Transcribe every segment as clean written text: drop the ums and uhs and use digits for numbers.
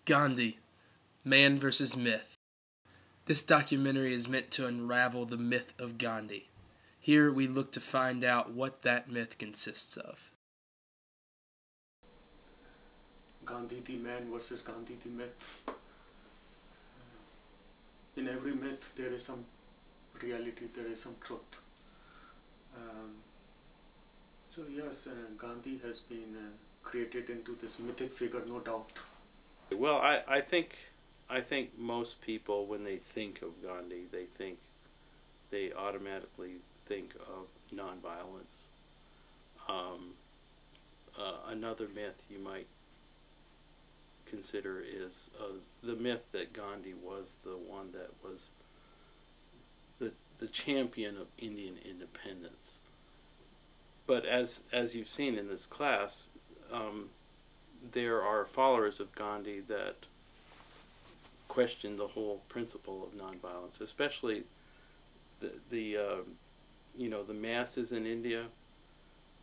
Gandhi, Man vs. Myth. This documentary is meant to unravel the myth of Gandhi. Here we look to find out what that myth consists of. Gandhi the man versus Gandhi the myth. In every myth there is some reality, there is some truth. So yes, Gandhi has been created into this mythic figure, no doubt. Well, I think most people, when they think of Gandhi, they automatically think of nonviolence. Another myth you might consider is the myth that Gandhi was the one that was the champion of Indian independence. But as you've seen in this class, there are followers of Gandhi that question the whole principle of nonviolence, especially the masses in India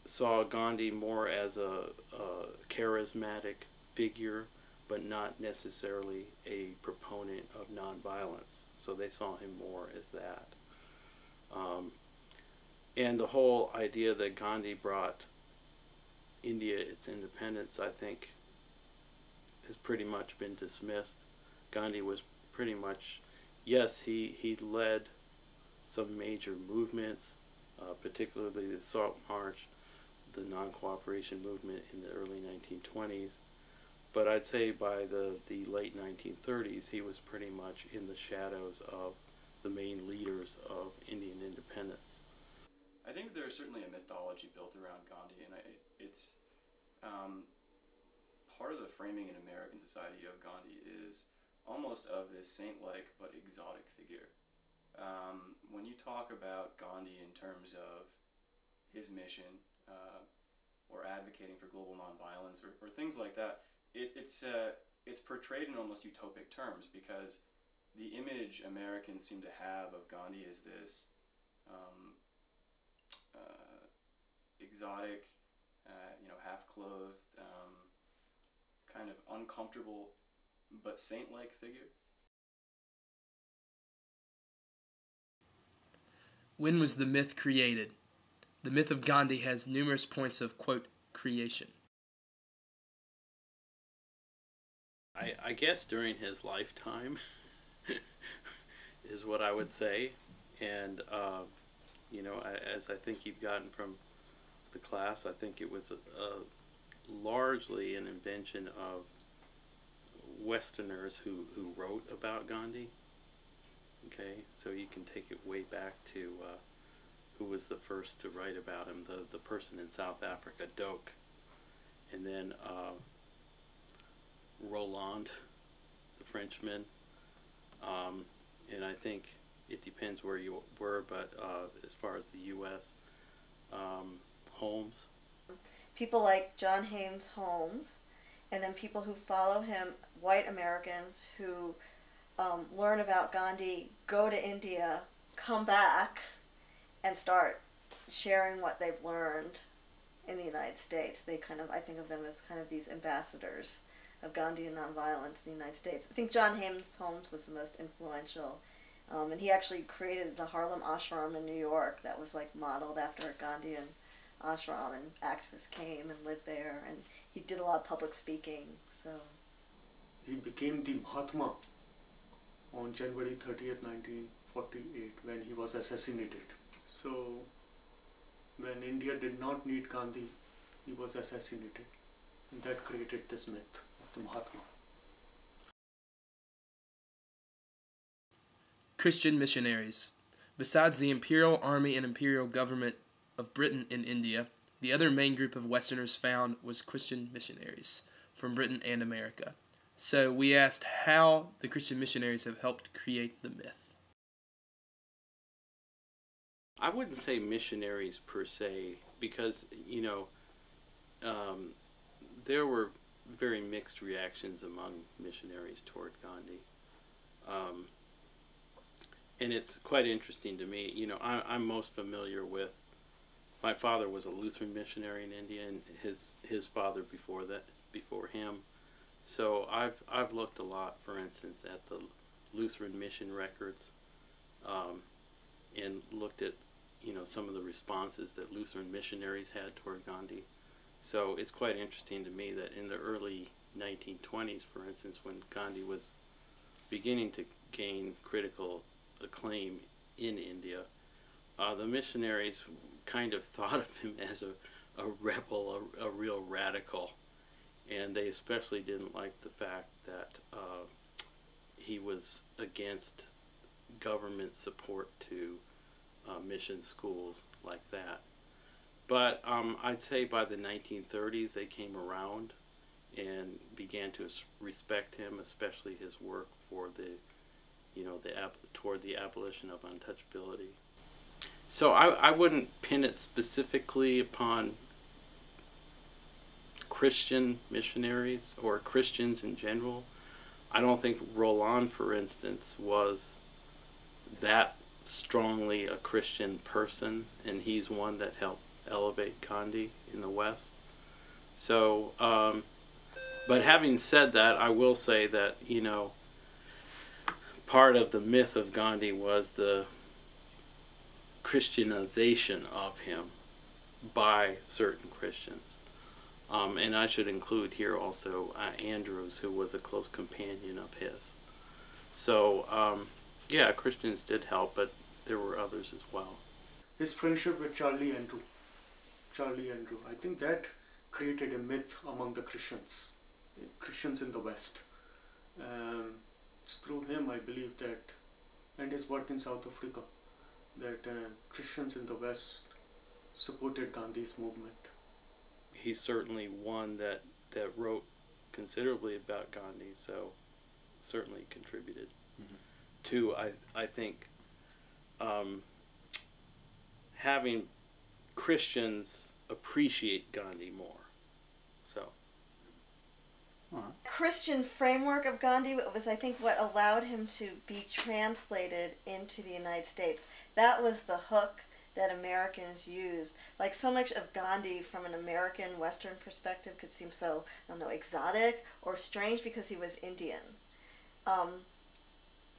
saw Gandhi more as a charismatic figure, but not necessarily a proponent of nonviolence. So they saw him more as that. And the whole idea that Gandhi brought India its independence, I think, has pretty much been dismissed. Gandhi was pretty much, yes, he led some major movements, particularly the Salt March, the non-cooperation movement in the early 1920s. But I'd say by the late 1930s, he was pretty much in the shadows of the main leaders of Indian independence. I think there's certainly a mythology built around Gandhi, and it's part of the framing in American society of Gandhi is almost of this saint-like but exotic figure. When you talk about Gandhi in terms of his mission or advocating for global nonviolence or things like that, it's portrayed in almost utopic terms, because the image Americans seem to have of Gandhi is this exotic, half-clothed, kind of uncomfortable but saint-like figure. When was the myth created? The myth of Gandhi has numerous points of, quote, creation. I guess during his lifetime is what I would say. And, as I think you've gotten from the class, I think it was largely an invention of Westerners who wrote about Gandhi. Okay, so you can take it way back to who was the first to write about him, the person in South Africa, Doak, and then Roland, the Frenchman, and I think it depends where you were, but as far as the U.S., Holmes. People like John Haynes Holmes, and then people who follow him, white Americans who learn about Gandhi, go to India, come back, and start sharing what they've learned in the United States. They I think of them as kind of these ambassadors of Gandhi and nonviolence in the United States. I think John Haynes Holmes was the most influential, and he actually created the Harlem Ashram in New York that was modeled after a Gandhian ashram, and activists came and lived there, and he did a lot of public speaking. So he became the Mahatma on January 30th, 1948, when he was assassinated. So when India did not need Gandhi, he was assassinated, and that created this myth of the Mahatma. Christian missionaries. Besides the imperial army and imperial government of Britain in India, the other main group of Westerners found was Christian missionaries from Britain and America. So we asked how the Christian missionaries have helped create the myth. I wouldn't say missionaries per se, because there were very mixed reactions among missionaries toward Gandhi. And it's quite interesting to me. You know, I'm most familiar with, my father was a Lutheran missionary in India, and his father before him. So I've looked a lot, for instance, at the Lutheran mission records, and looked at, you know, some of the responses that Lutheran missionaries had toward Gandhi. So it's quite interesting to me that in the early 1920s, for instance, when Gandhi was beginning to gain critical acclaim in India, the missionaries kind of thought of him as a rebel, a real radical, and they especially didn't like the fact that he was against government support to mission schools like that. But I'd say by the 1930s they came around and began to respect him, especially his work for the, you know, toward the abolition of untouchability. So I wouldn't pin it specifically upon Christian missionaries or Christians in general. I don't think Roland, for instance, was that strongly a Christian person, and he's one that helped elevate Gandhi in the West. So, but having said that, I will say that, you know, part of the myth of Gandhi was the Christianization of him by certain Christians. And I should include here also Andrews, who was a close companion of his. So, yeah, Christians did help, but there were others as well. His friendship with Charlie Andrew, I think that created a myth among the Christians in the West. It's through him, I believe, that, and his work in South Africa, that Christians in the West supported Gandhi's movement. He's certainly one that wrote considerably about Gandhi, so certainly contributed to, I think, having Christians appreciate Gandhi more. So, Christian framework of Gandhi was, I think, what allowed him to be translated into the United States. That was the hook that Americans used. Like, so much of Gandhi from an American Western perspective could seem so, I don't know, exotic or strange because he was Indian.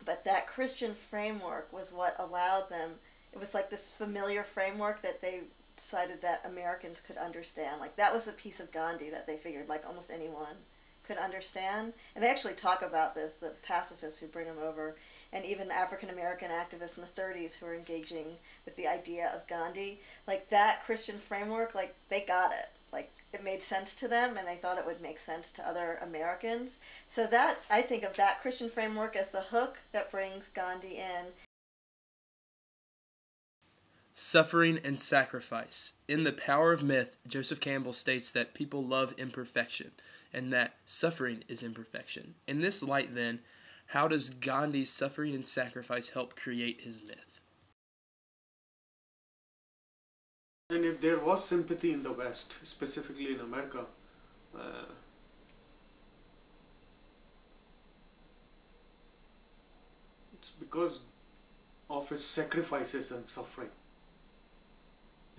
But that Christian framework was what allowed them, it was like this familiar framework that they decided that Americans could understand. Like, that was a piece of Gandhi that they figured like almost anyone could understand. And they actually talk about this, the pacifists who bring him over, and even the African American activists in the 30s who were engaging with the idea of Gandhi. Like, that Christian framework, like, they got it. Like, it made sense to them, and they thought it would make sense to other Americans. So that, I think of that Christian framework as the hook that brings Gandhi in. Suffering and sacrifice. In The Power of Myth, Joseph Campbell states that people love imperfection, and that suffering is imperfection. In this light, then, how does Gandhi's suffering and sacrifice help create his myth? And if there was sympathy in the West, specifically in America, it's because of his sacrifices and suffering.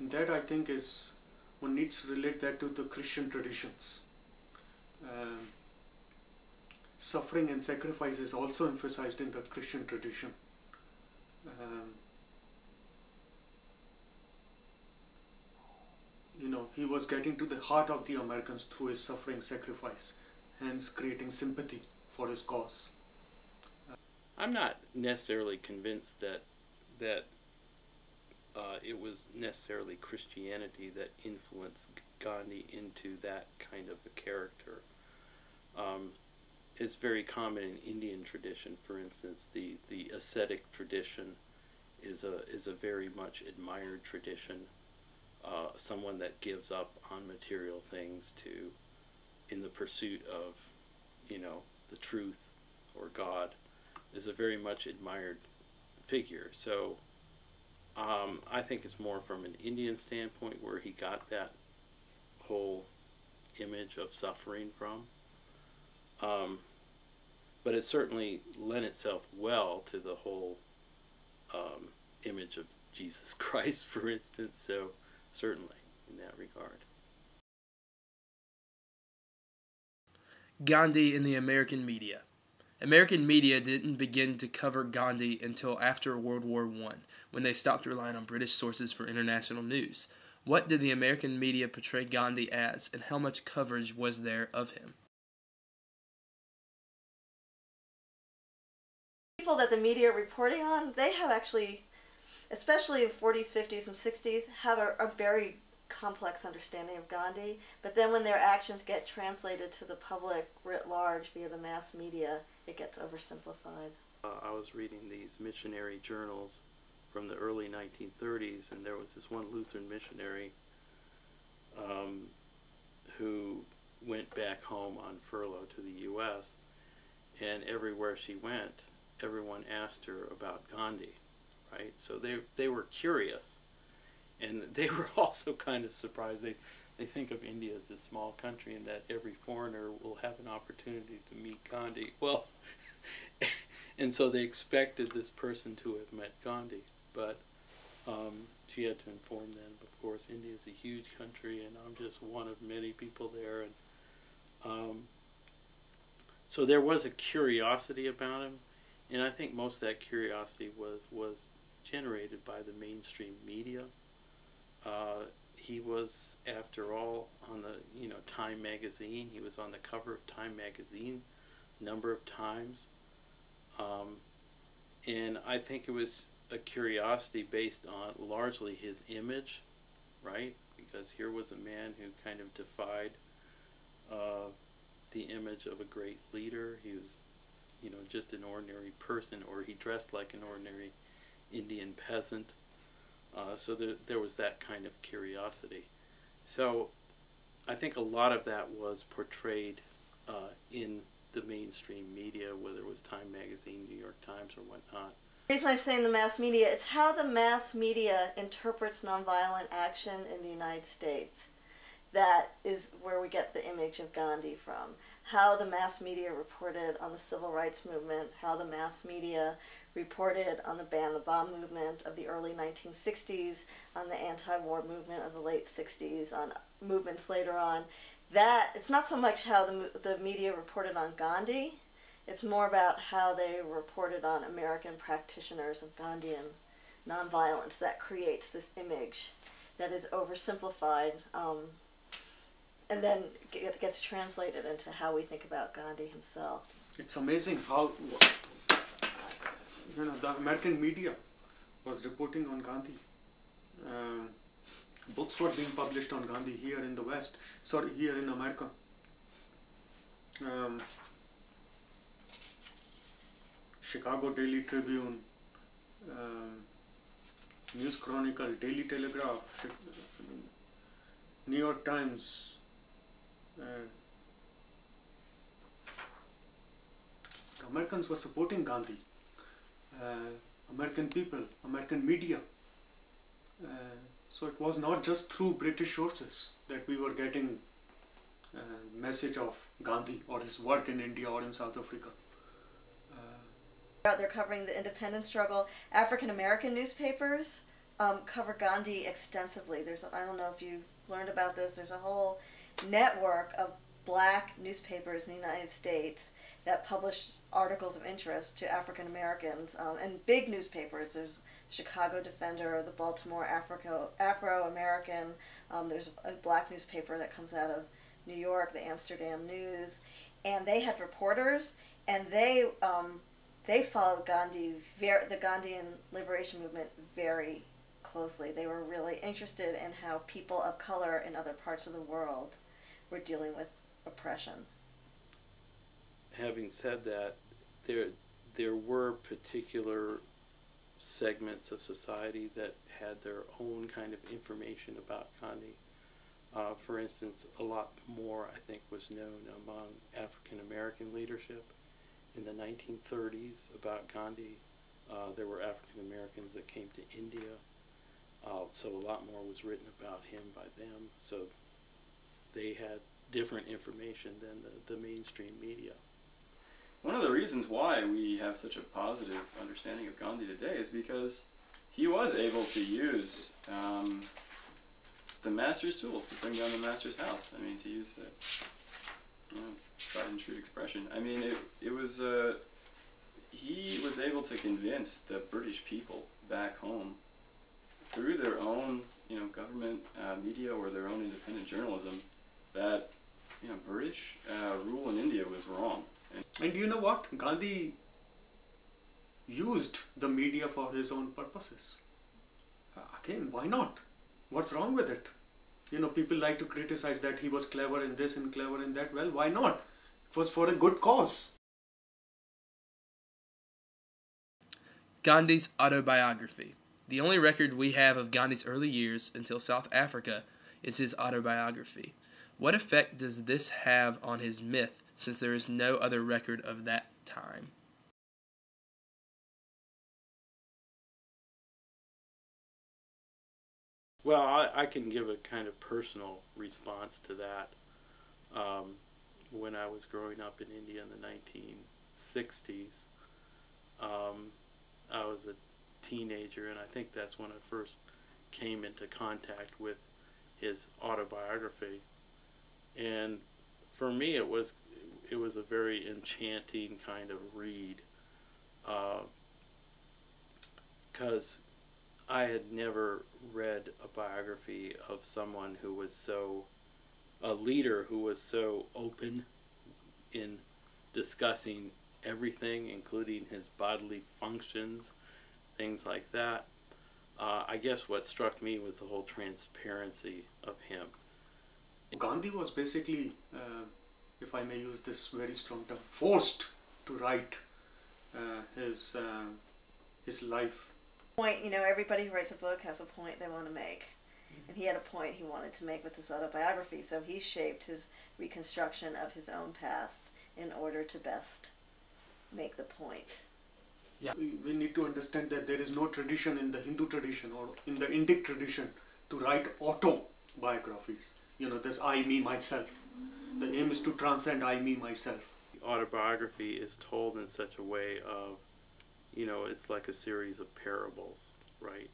And that, I think, is, one needs to relate that to the Christian traditions. Suffering and sacrifice is also emphasized in the Christian tradition. You know, he was getting to the heart of the Americans through his suffering, sacrifice, hence creating sympathy for his cause. I'm not necessarily convinced that it was necessarily Christianity that influenced Gandhi into that kind of a character. It's very common in Indian tradition, for instance. The ascetic tradition is a very much admired tradition. Someone that gives up on material things in the pursuit of, you know, the truth or God, is a very much admired figure. So I think it's more from an Indian standpoint where he got that whole image of suffering from. But it certainly lent itself well to the whole image of Jesus Christ, for instance, so certainly in that regard. Gandhi in the American media. American media didn't begin to cover Gandhi until after World War I, when they stopped relying on British sources for international news. What did the American media portray Gandhi as, and how much coverage was there of him? People that the media are reporting on, they have actually, especially in the 40s, 50s, and 60s, have a very complex understanding of Gandhi. But then when their actions get translated to the public writ large via the mass media, it gets oversimplified. I was reading these missionary journals from the early 1930s, and there was this one Lutheran missionary who went back home on furlough to the U.S., and everywhere she went, everyone asked her about Gandhi, right? So they were curious, and they were also kind of surprised. They think of India as a small country and that every foreigner will have an opportunity to meet Gandhi. Well, and so they expected this person to have met Gandhi, but she had to inform them, of course, India is a huge country and I'm just one of many people there. And so there was a curiosity about him, and I think most of that curiosity was generated by the mainstream media. He was, after all, on the Time magazine. He was on the cover of Time magazine a number of times, and I think it was a curiosity based on largely his image, right? Because here was a man who kind of defied the image of a great leader. He was, just an ordinary person, or he dressed like an ordinary Indian peasant. So there was that kind of curiosity. So I think a lot of that was portrayed in the mainstream media, whether it was Time magazine, New York Times, or whatnot. The reason I'm saying the mass media, it's how the mass media interprets nonviolent action in the United States. That is where we get the image of Gandhi from. How the mass media reported on the civil rights movement, how the mass media reported on the ban the bomb movement of the early 1960s, on the anti-war movement of the late 60s, on movements later on. That, it's not so much how the media reported on Gandhi, it's more about how they reported on American practitioners of Gandhian nonviolence that creates this image that is oversimplified, and then it gets translated into how we think about Gandhi himself. It's amazing how the American media was reporting on Gandhi. Books were being published on Gandhi here in the West, here in America. Chicago Daily Tribune, News Chronicle, Daily Telegraph, New York Times. Americans were supporting Gandhi. American people, American media. So it was not just through British sources that we were getting message of Gandhi or his work in India or in South Africa. They're covering the independence struggle. African American newspapers cover Gandhi extensively. I don't know if you learned about this, there's a whole network of black newspapers in the United States that publish articles of interest to African Americans, and big newspapers. There's Chicago Defender, the Baltimore Afro-American, there's a black newspaper that comes out of New York, the Amsterdam News, and they had reporters, and they followed Gandhi, the Gandhian liberation movement, very closely. They were really interested in how people of color in other parts of the world were dealing with oppression. Having said that, there were particular segments of society that had their own kind of information about Gandhi. For instance, a lot more, I think, was known among African American leadership in the 1930s about Gandhi. There were African Americans that came to India, so a lot more was written about him by them. So they had different information than the mainstream media. one of the reasons why we have such a positive understanding of Gandhi today is because he was able to use the master's tools to bring down the master's house. I mean, to use the tried and true expression. I mean, it was he was able to convince the British people back home through their own government media or their own independent journalism that British rule in India was wrong. And you know what? Gandhi used the media for his own purposes. Again, why not? What's wrong with it? People like to criticize that he was clever in this and clever in that. Well, why not? It was for a good cause. Gandhi's autobiography. The only record we have of Gandhi's early years until South Africa is his autobiography. What effect does this have on his myth, since there is no other record of that time? Well, I can give a kind of personal response to that. When I was growing up in India in the 1960s, I was a teenager, and I think that's when I first came into contact with his autobiography. And for me, it was a very enchanting kind of read, because I had never read a biography of someone who was a leader who was so open in discussing everything, including his bodily functions, things like that. I guess what struck me was the whole transparency of him. Gandhi was basically, if I may use this very strong term, forced to write his life. Point, everybody who writes a book has a point they want to make. And he had a point he wanted to make with his autobiography, so he shaped his reconstruction of his own past in order to best make the point. Yeah. We need to understand that there is no tradition in the Hindu tradition or in the Indic tradition to write autobiographies. This I, me, myself. The aim is to transcend I, me, myself. The autobiography is told in such a way of, it's like a series of parables, right?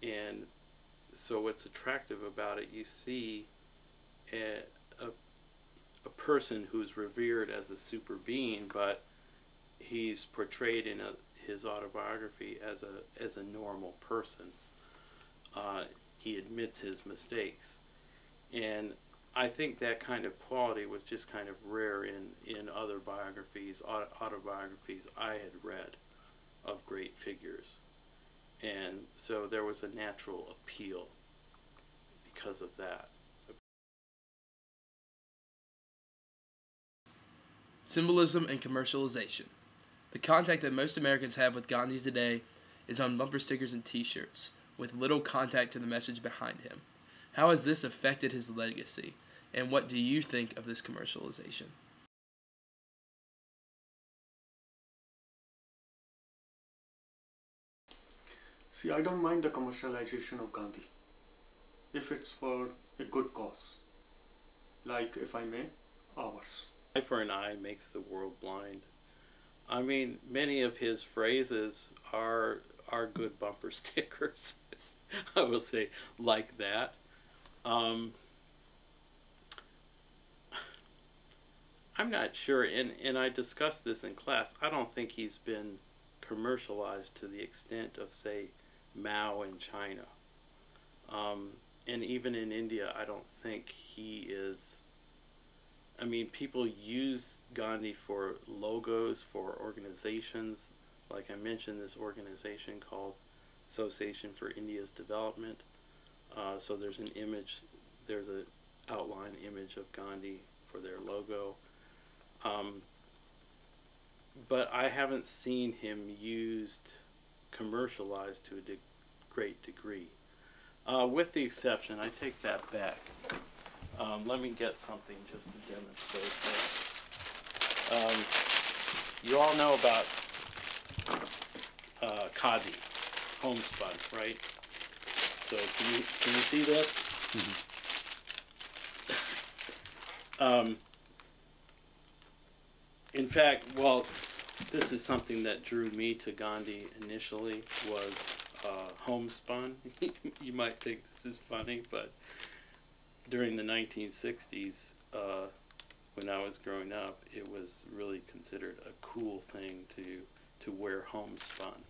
And so what's attractive about it, you see a person who's revered as a super being, but he's portrayed in his autobiography as a normal person. He admits his mistakes, and I think that kind of quality was just kind of rare in other biographies, autobiographies I had read of great figures, and so there was a natural appeal because of that. Symbolism and commercialization. The contact that most Americans have with Gandhi today is on bumper stickers and t-shirts, with little contact to the message behind him. How has this affected his legacy, and what do you think of this commercialization? See, I don't mind the commercialization of Gandhi, if it's for a good cause, like, if I may, ours. Eye for an eye makes the world blind. I mean, many of his phrases are good bumper stickers. I will say like that. I'm not sure, and I discussed this in class. I don't think he's been commercialized to the extent of, say, Mao in China. And even in India, I don't think he is. I mean, people use Gandhi for logos, for organizations. Like I mentioned, this organization called Association for India's Development. So there's an image, there's an outline image of Gandhi for their logo. But I haven't seen him used, commercialized to a great degree. With the exception, I take that back. Let me get something just to demonstrate that. You all know about khadi, homespun, right? So can you see this? Mm-hmm. In fact, well, this is something that drew me to Gandhi initially, was homespun. You might think this is funny, but during the 1960s, when I was growing up, it was really considered a cool thing to wear homespun.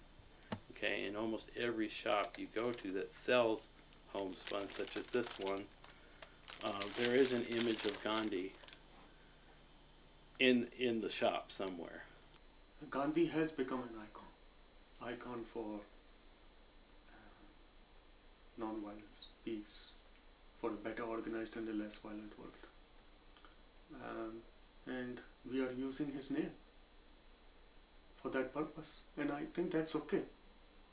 Okay, in almost every shop you go to that sells homespun, such as this one, there is an image of Gandhi in the shop somewhere. Gandhi has become an icon for non-violence, peace, for a better organized and a less violent world. And we are using his name for that purpose, and I think that's okay,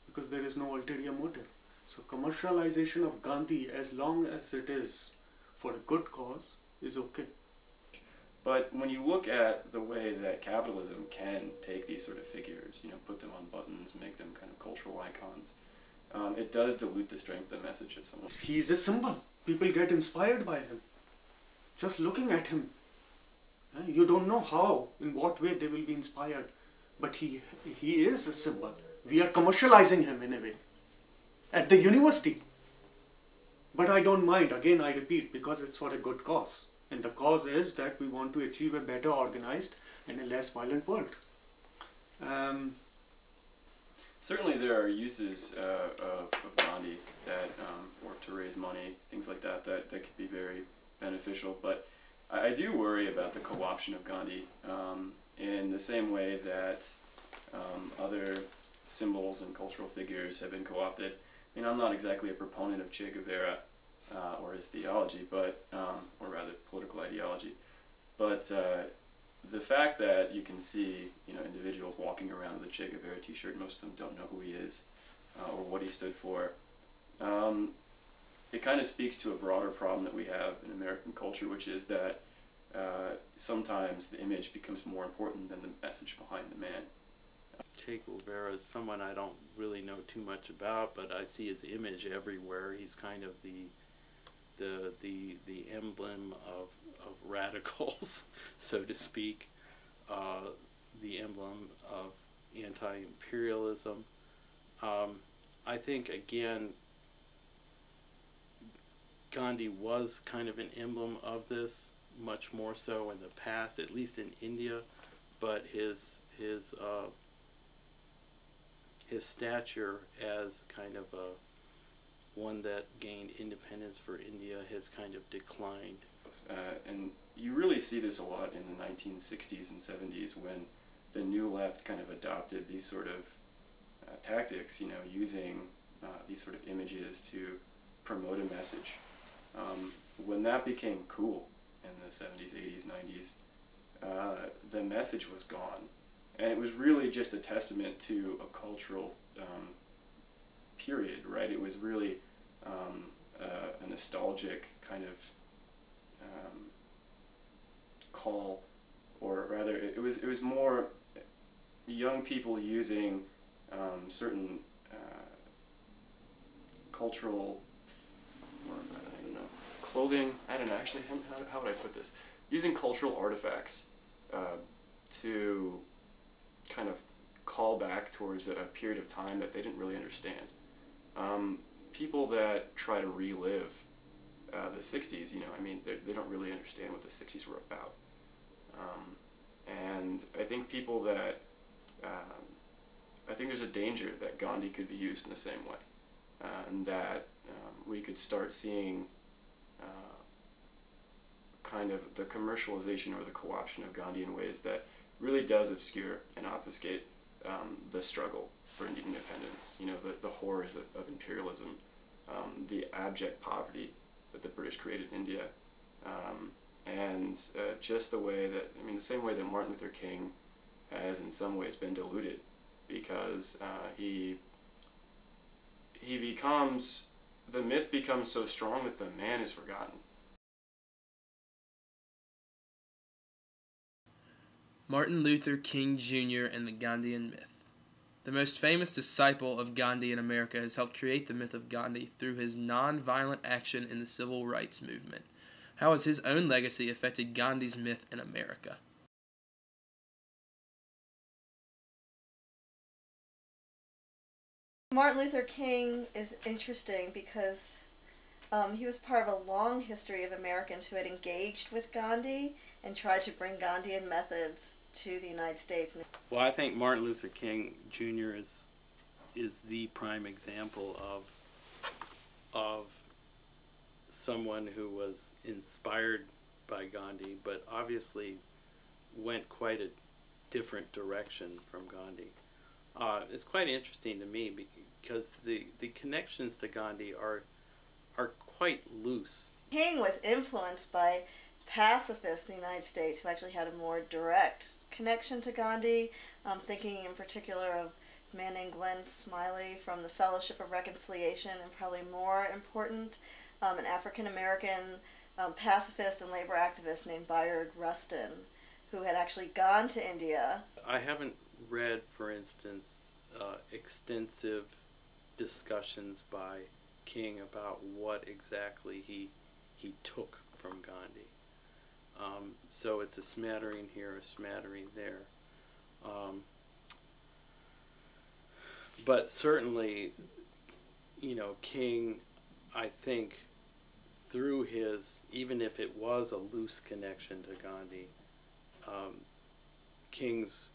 because there is no ulterior motive. So commercialization of Gandhi, as long as it is for a good cause, is okay. But when you look at the way that capitalism can take these sort of figures, you know, put them on buttons, make them kind of cultural icons, it does dilute the strength of the message that someone... He's a symbol. People get inspired by him. Just looking at him. You don't know how, in what way they will be inspired. But he is a symbol. We are commercializing him in a way. At the university. But I don't mind, again I repeat, because it's for a good cause. And the cause is that we want to achieve a better organized and a less violent world. Certainly there are uses of Gandhi that work to raise money, things like that could be very beneficial. But I do worry about the co-option of Gandhi in the same way that other symbols and cultural figures have been co-opted. I mean, I'm not exactly a proponent of Che Guevara or his theology, but or rather political ideology. But the fact that you can see, you know, individuals walking around with a Che Guevara T-shirt, most of them don't know who he is or what he stood for. It kind of speaks to a broader problem that we have in American culture, which is that sometimes the image becomes more important than the message behind the man. Che Guevara is someone I don't really know too much about, but I see his image everywhere. He's kind of the emblem of radicals, so to speak, the emblem of anti-imperialism. I think, again, Gandhi was kind of an emblem of this, much more so in the past, at least in India, but his stature as kind of one that gained independence for India has kind of declined. And you really see this a lot in the 1960s and 70s when the New Left kind of adopted these sort of tactics, you know, using these sort of images to promote a message. When that became cool in the 70s, 80s, 90s, the message was gone. And it was really just a testament to a cultural period, right? It was really a nostalgic kind of call, or rather, it was more young people using certain cultural, or I don't know, clothing. I don't know. Actually, how would I put this? Using cultural artifacts to kind of call back towards a period of time that they didn't really understand. People that try to relive the 60s, you know, I mean, they don't really understand what the 60s were about. And I think people that, I think there's a danger that Gandhi could be used in the same way. And that we could start seeing kind of the commercialization or the co-option of Gandhi in ways that really does obscure and obfuscate the struggle for Indian independence, you know, the horrors of imperialism, the abject poverty that the British created in India, and just the way that, I mean, the same way that Martin Luther King has in some ways been diluted, because the myth becomes so strong that the man is forgotten. Martin Luther King Jr. and the Gandhian myth. The most famous disciple of Gandhi in America has helped create the myth of Gandhi through his non-violent action in the civil rights movement. How has his own legacy affected Gandhi's myth in America? Martin Luther King is interesting because he was part of a long history of Americans who had engaged with Gandhi and tried to bring Gandhian methods to the United States. Well, I think Martin Luther King Jr. is the prime example of someone who was inspired by Gandhi, but obviously went quite a different direction from Gandhi. It's quite interesting to me because the connections to Gandhi are quite loose. King was influenced by pacifists in the United States who actually had a more direct connection to Gandhi. I'm thinking in particular of a man named Glenn Smiley from the Fellowship of Reconciliation, and probably more important, an African-American pacifist and labor activist named Bayard Rustin, who had actually gone to India. I haven't read, for instance, extensive discussions by King about what exactly he took from Gandhi. So it's a smattering here, a smattering there. But certainly, King, I think, through his, even if it was a loose connection to Gandhi, King's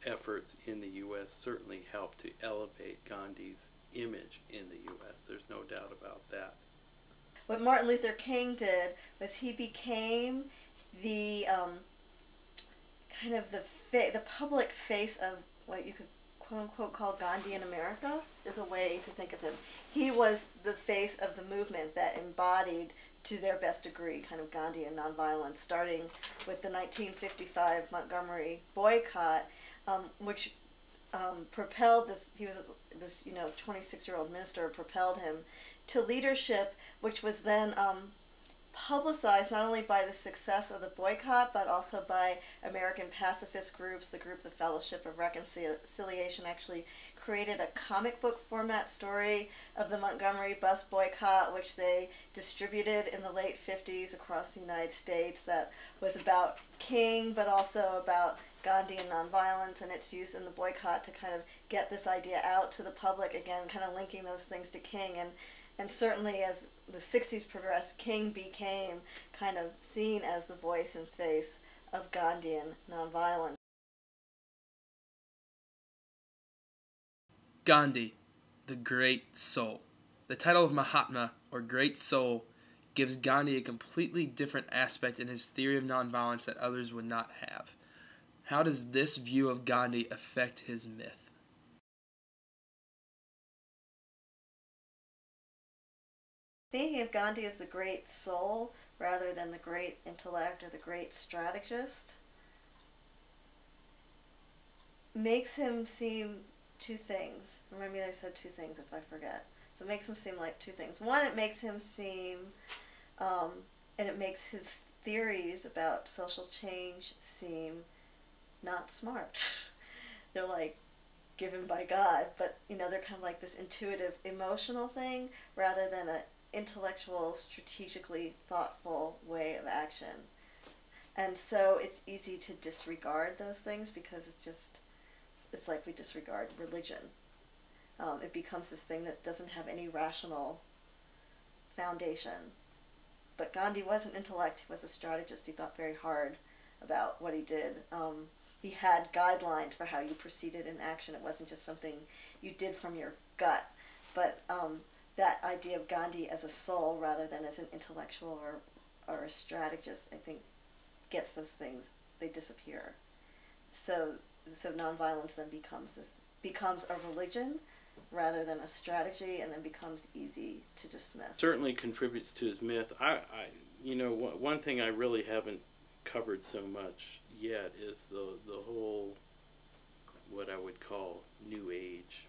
efforts in the U.S. certainly helped to elevate Gandhi's image in the U.S. There's no doubt about that. What Martin Luther King did was he became the kind of the public face of what you could quote unquote call Gandhi in America, is a way to think of him. He was the face of the movement that embodied to their best degree kind of Gandhian nonviolence, starting with the 1955 Montgomery boycott, which propelled this. He was this 26-year-old minister, propelled him to leadership, which was then publicized not only by the success of the boycott, but also by American pacifist groups. The group, the Fellowship of Reconciliation, actually created a comic book format story of the Montgomery bus boycott, which they distributed in the late 50s across the United States, that was about King, but also about Gandhi and nonviolence and its use in the boycott to kind of get this idea out to the public, again, kind of linking those things to King. And certainly as the 60s progressed, King became kind of seen as the voice and face of Gandhian nonviolence. Gandhi, the Great Soul. The title of Mahatma, or Great Soul, gives Gandhi a completely different aspect in his theory of nonviolence that others would not have. How does this view of Gandhi affect his myth? Thinking of Gandhi as the great soul rather than the great intellect or the great strategist makes him seem two things. Remember I said two things if I forget. So it makes him seem like two things. One, it makes him seem, and it makes his theories about social change seem not smart. They're like given by God, but they're kind of like this intuitive, emotional thing rather than a intellectual, strategically thoughtful way of action. And so it's easy to disregard those things because it's like we disregard religion. It becomes this thing that doesn't have any rational foundation. But Gandhi was an intellect, he was a strategist, he thought very hard about what he did. He had guidelines for how you proceeded in action. It wasn't just something you did from your gut. But that idea of Gandhi as a soul rather than as an intellectual or a strategist, I think, gets those things, they disappear. So nonviolence then becomes a religion rather than a strategy, and then becomes easy to dismiss. Certainly contributes to his myth. One thing I really haven't covered so much yet is the whole, what I would call, New Age.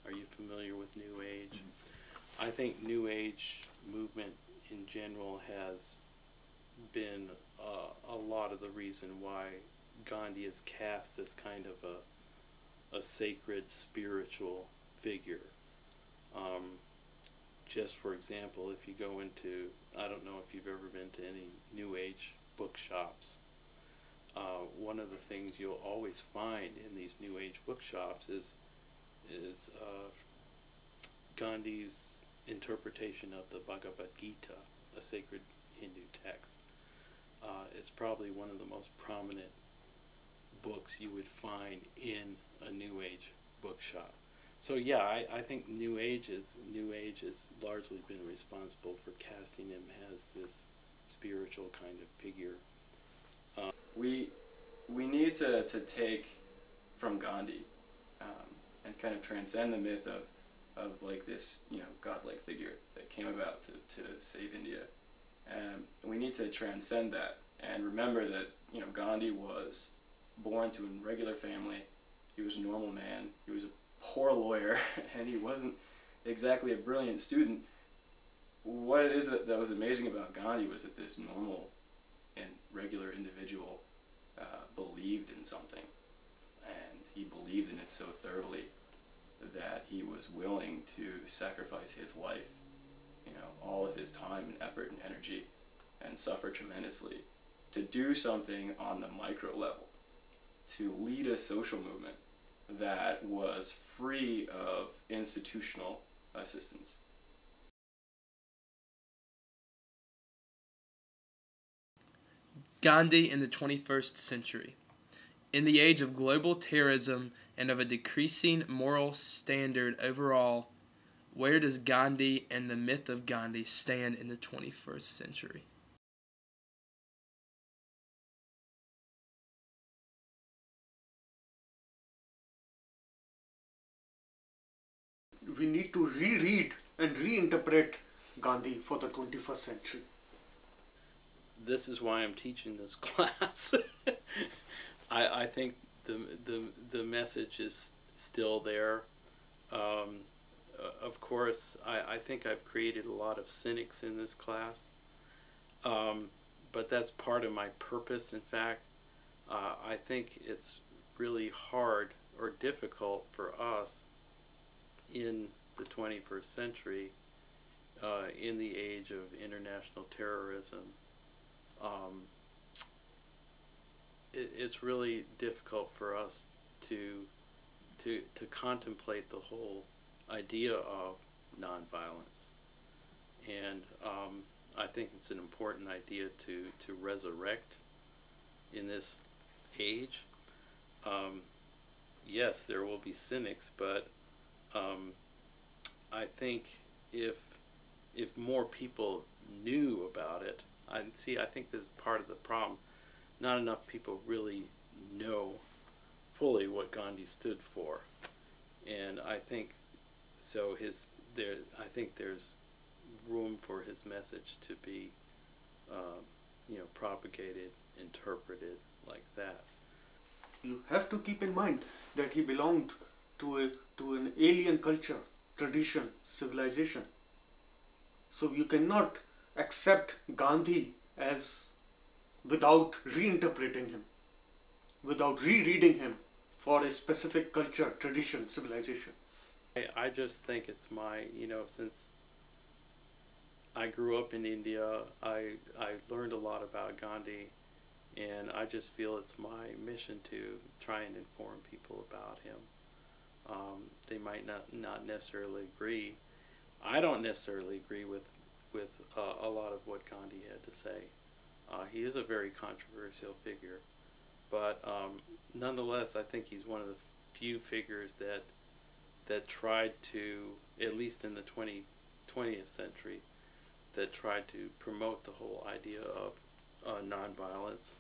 Are you familiar with New Age? Mm-hmm. I think New Age movement in general has been a lot of the reason why Gandhi is cast as kind of a sacred spiritual figure. Just for example, if you go into, I don't know if you've ever been to any New Age bookshops, one of the things you'll always find in these New Age bookshops is Gandhi's interpretation of the Bhagavad Gita, a sacred Hindu text. It's probably one of the most prominent books you would find in a New Age bookshop. So yeah, I think New Age has largely been responsible for casting him as this spiritual kind of figure. We need to take from Gandhi and kind of transcend the myth of like this, you know, godlike figure that came about to save India. We need to transcend that and remember that, you know, Gandhi was born to a regular family. He was a normal man. He was a poor lawyer, and he wasn't exactly a brilliant student. What it is that was amazing about Gandhi was that this normal and regular individual believed in something, and he believed in it so thoroughly that he was willing to sacrifice his life, you know, all of his time and effort and energy, and suffer tremendously to do something on the micro level, to lead a social movement that was free of institutional assistance. Gandhi in the 21st century. In the age of global terrorism and of a decreasing moral standard overall, where does Gandhi and the myth of Gandhi stand in the 21st century? We need to reread and reinterpret Gandhi for the 21st century. This is why I'm teaching this class. I think the message is still there. Of course, I think I've created a lot of cynics in this class, but that's part of my purpose. In fact, I think it's really hard or difficult for us in the 21st century, in the age of international terrorism. It's really difficult for us to contemplate the whole idea of nonviolence, and I think it's an important idea to resurrect in this age. Yes, there will be cynics, but I think if more people knew about it, I think this is part of the problem. Not enough people really know fully what Gandhi stood for, and I think so. I think there's room for his message to be, propagated, interpreted like that. You have to keep in mind that he belonged to an alien culture, tradition, civilization. So you cannot accept Gandhi as without reinterpreting him, without rereading him for a specific culture, tradition, civilization. I just think it's my, since I grew up in India, I learned a lot about Gandhi, and I just feel it's my mission to try and inform people about him. They might not necessarily agree. I don't necessarily agree with a lot of what Gandhi had to say. He is a very controversial figure, but nonetheless, I think he's one of the few figures that tried to, at least in the 20th century, that tried to promote the whole idea of nonviolence.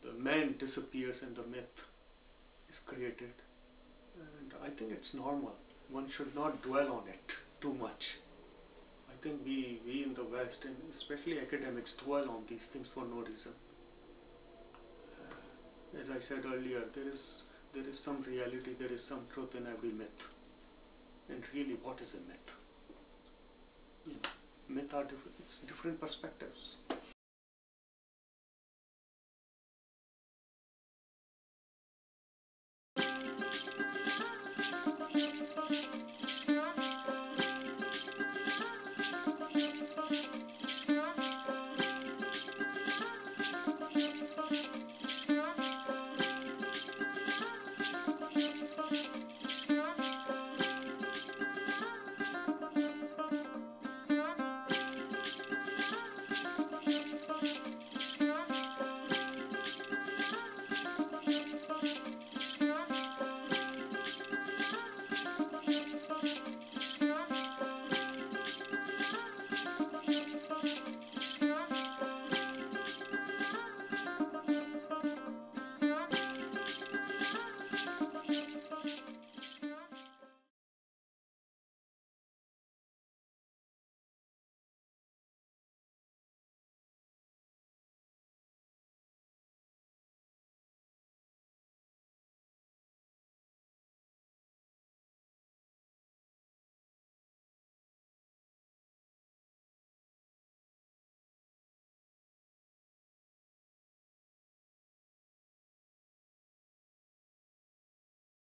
The man disappears and the myth is created, and I think it's normal. One should not dwell on it too much. I think we in the West, and especially academics, dwell on these things for no reason. As I said earlier, there is some reality, there is some truth in every myth. And really, what is a myth? Myth are different perspectives. Bye.